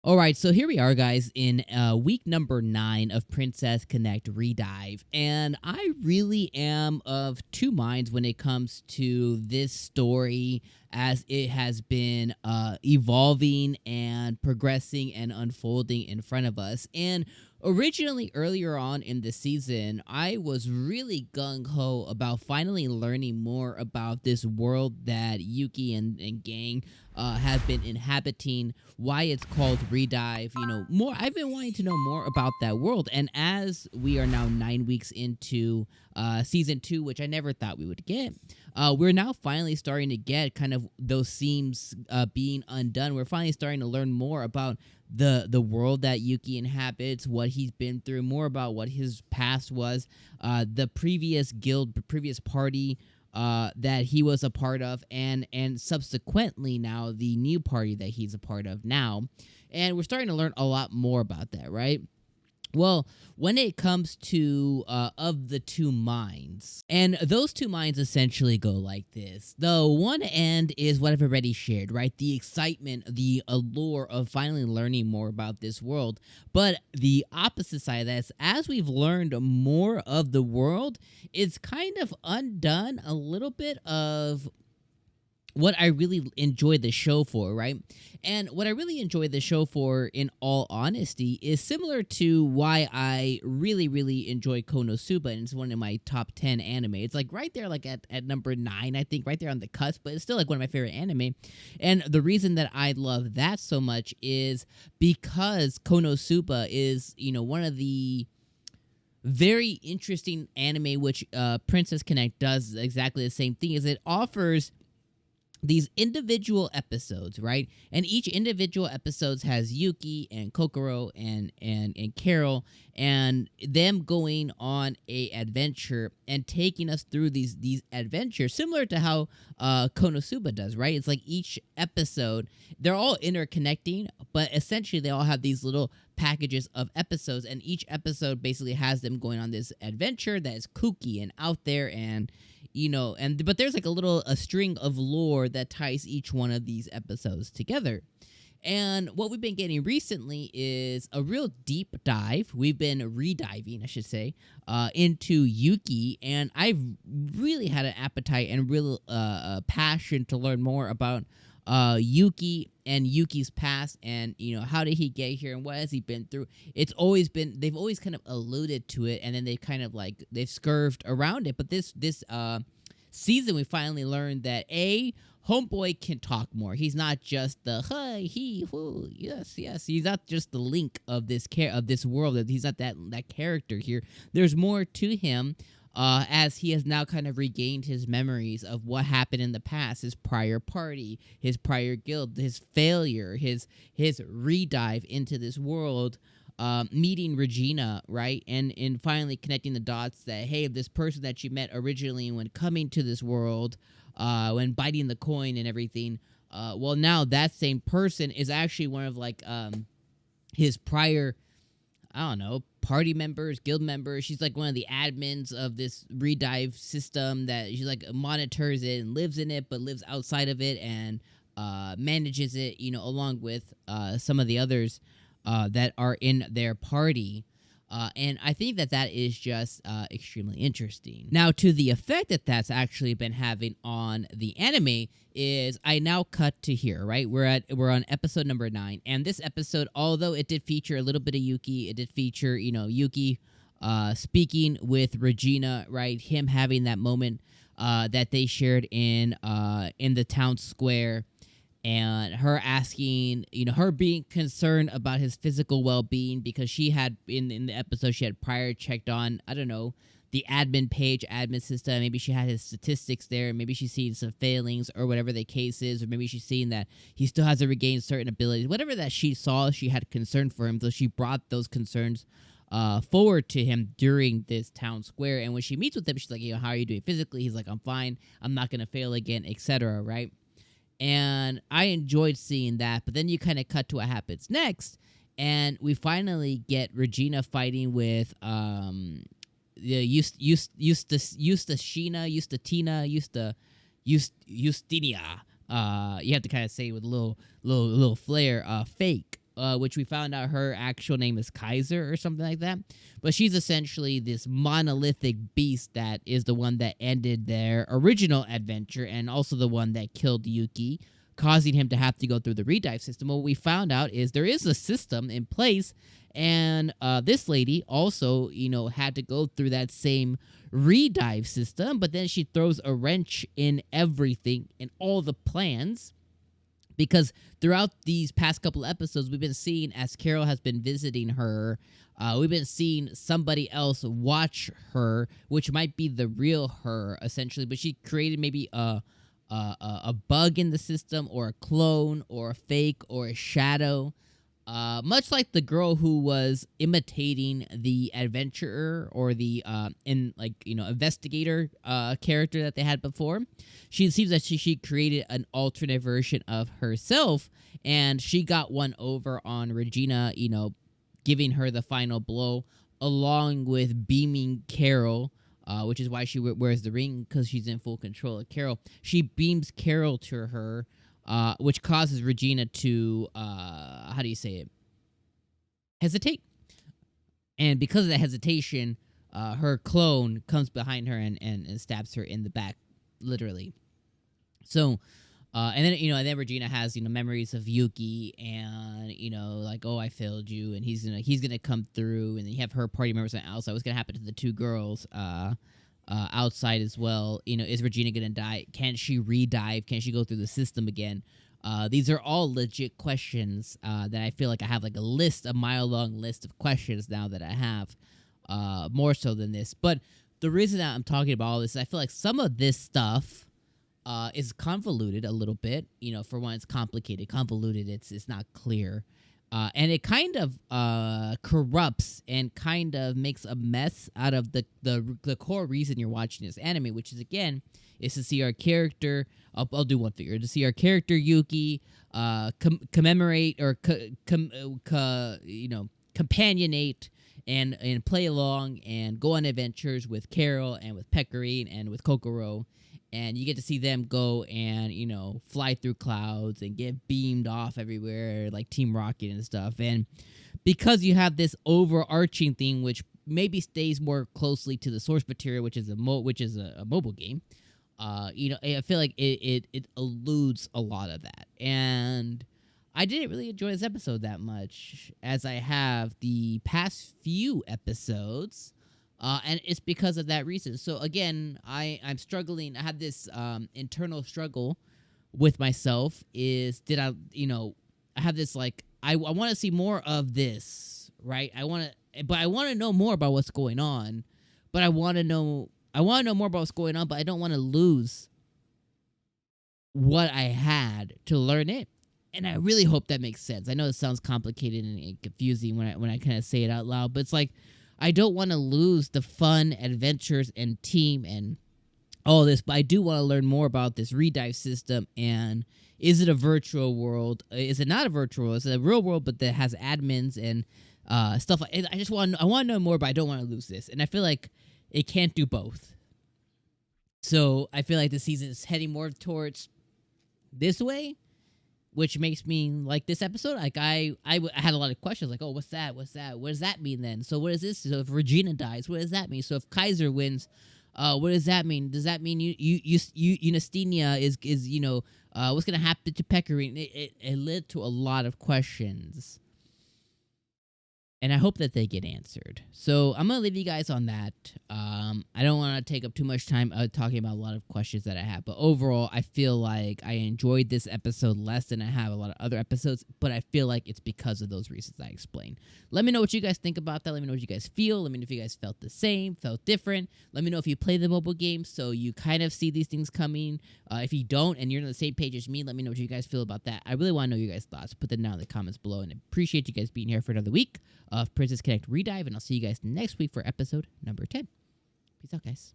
All right, so here we are, guys, in week number 9 of Princess Connect Redive, and I really am of two minds when it comes to this story as it has been evolving and progressing and unfolding in front of us. And originally, earlier on in the season, I was really gung-ho about finally learning more about this world that Yuki and gang have been inhabiting, why it's called Redive, more. I've been wanting to know more about that world. And as we are now 9 weeks into season 2, which I never thought we would get, we're now finally starting to get kind of those seams being undone. We're finally starting to learn more about the world that Yuki inhabits, what he's been through, more about what his past was, the previous guild, previous party that he was a part of, and subsequently now the new party that he's a part of now. And we're starting to learn a lot more about that, right? Well, when it comes to of the two minds, and those two minds essentially go like this. The one end is what I've already shared, right? The excitement, the allure of finally learning more about this world. But the opposite side of that is, as we've learned more of the world, it's kind of undone a little bit of what I really enjoy the show for, right? And what I really enjoy the show for, in all honesty, is similar to why I really, really enjoy Konosuba, and it's one of my top 10 anime. It's like right there, like at number 9, I think, right there on the cusp, but it's still like one of my favorite anime. And the reason that I love that so much is because Konosuba is, one of the very interesting anime, which Princess Connect does exactly the same thing, is it offers these individual episodes, right? And each individual episodes has Yuki and Kokoro and Carol, and them going on a adventure and taking us through these adventures, similar to how Konosuba does, right? It's like each episode, they're all interconnecting, but essentially they all have these little packages of episodes, and each episode basically has them going on this adventure that is kooky and out there, and but there's like a string of lore that ties each one of these episodes together. And what we've been getting recently is a real deep dive. We've been rediving, I should say, into Yuki, and I've really had an appetite and real passion to learn more about Yuki and Yuki's past, and how did he get here and what has he been through. They've always kind of alluded to it, and then they've kind of they've scurved around it. But this season, we finally learned that Homeboy can talk more. He's not just the hi, he, who, yes. He's not just the link of this world. He's not that character here. There's more to him. As he has now kind of regained his memories of what happened in the past, his prior party, his prior guild, his failure, his redive into this world, meeting Regina, right? And finally connecting the dots that, hey, this person that you met originally when coming to this world, when biting the coin and everything, well, now that same person is actually one of his prior, I don't know, party members, guild members. She's like one of the admins of this redive system that she monitors it and lives in it, but lives outside of it and manages it, along with some of the others that are in their party. And I think that is just extremely interesting. Now, to the effect that that's actually been having on the anime is, I now cut to here, right? We're on episode number 9, and this episode, although it did feature a little bit of Yuki, it did feature, Yuki speaking with Regina, right? Him having that moment that they shared in the town square. And her asking, her being concerned about his physical well-being, because she had, in the episode, she had prior checked on, I don't know, the admin system. Maybe she had his statistics there. Maybe she's seen some failings or whatever the case is. Or maybe she's seen that he still hasn't regained certain abilities. Whatever that she saw, she had concern for him. So she brought those concerns forward to him during this town square. And when she meets with him, she's like, how are you doing physically? He's like, I'm fine. I'm not going to fail again, etc., right? And I enjoyed seeing that, but then you kind of cut to what happens next, and we finally get Regina fighting with Justinia. You have to kind of say it with a little flair. Fake. which we found out her actual name is Kaiser or something like that. But she's essentially this monolithic beast that is the one that ended their original adventure and also the one that killed Yuki, causing him to have to go through the redive system. What we found out is there is a system in place, and this lady also, had to go through that same redive system, but then she throws a wrench in everything, in all the plans, because throughout these past couple episodes, we've been seeing, as Carol has been visiting her, we've been seeing somebody else watch her, which might be the real her, essentially, but she created maybe a bug in the system, or a clone, or a fake, or a shadow. Much like the girl who was imitating the adventurer or the investigator character that they had before. She seems that she created an alternate version of herself, and she got one over on Regina, giving her the final blow, along with beaming Carol, which is why she wears the ring, because she's in full control of Carol. She beams Carol to her, which causes Regina to, hesitate. And because of that hesitation, her clone comes behind her and stabs her in the back, literally. So, and then Regina has, memories of Yuki, and, oh, I failed you, and he's gonna come through, and then you have her party members on outside. What's gonna happen to the two girls, outside as well? Is Regina gonna die? Can she redive? Can she go through the system again? These are all legit questions that I feel like I have a mile-long list of questions now that I have, more so than this. But the reason that I'm talking about all this is I feel like some of this stuff is convoluted a little bit. For one, it's complicated. Convoluted, it's not clear. And it kind of corrupts and kind of makes a mess out of the core reason you're watching this anime, which is, again, is to see our character. I'll do one figure. To see our character Yuki commemorate or companionate and play along and go on adventures with Carol and with Pecorine and with Kokoro. And you get to see them go and, fly through clouds and get beamed off everywhere like Team Rocket and stuff. And because you have this overarching thing, which maybe stays more closely to the source material, which is a mobile game, I feel like it eludes a lot of that. And I didn't really enjoy this episode that much as I have the past few episodes. And it's because of that reason. So again, I'm struggling. I have this internal struggle with myself. I have this I want to see more of this, right? I want to know more about what's going on. But I want to know more about what's going on. But I don't want to lose what I had to learn it. And I really hope that makes sense. I know it sounds complicated and confusing when I kind of say it out loud, but it's like, I don't want to lose the fun, adventures, and team and all this, but I do want to learn more about this redive system. And is it a virtual world? Is it not a virtual world? Is it a real world, but that has admins and stuff like? I want to know more, but I don't want to lose this. And I feel like it can't do both. So I feel like the season is heading more towards this way, which makes me like this episode. Like I had a lot of questions, like, oh, what's that? What does that mean then? So what is this? So if Regina dies, what does that mean? So if Kaiser wins, what does that mean? Does that mean 𝐜𝐴sthenia is what's gonna happen to Pecorine? It led to a lot of questions, and I hope that they get answered. So I'm going to leave you guys on that. I don't want to take up too much time talking about a lot of questions that I have. But overall, I feel like I enjoyed this episode less than I have a lot of other episodes. But I feel like it's because of those reasons I explained. Let me know what you guys think about that. Let me know what you guys feel. Let me know if you guys felt the same, felt different. Let me know if you play the mobile game so you kind of see these things coming. If you don't and you're on the same page as me, let me know what you guys feel about that. I really want to know your guys' thoughts. Put them down in the comments below. And I appreciate you guys being here for another week of Princess Connect Redive, and I'll see you guys next week for episode number 10. Peace out, guys.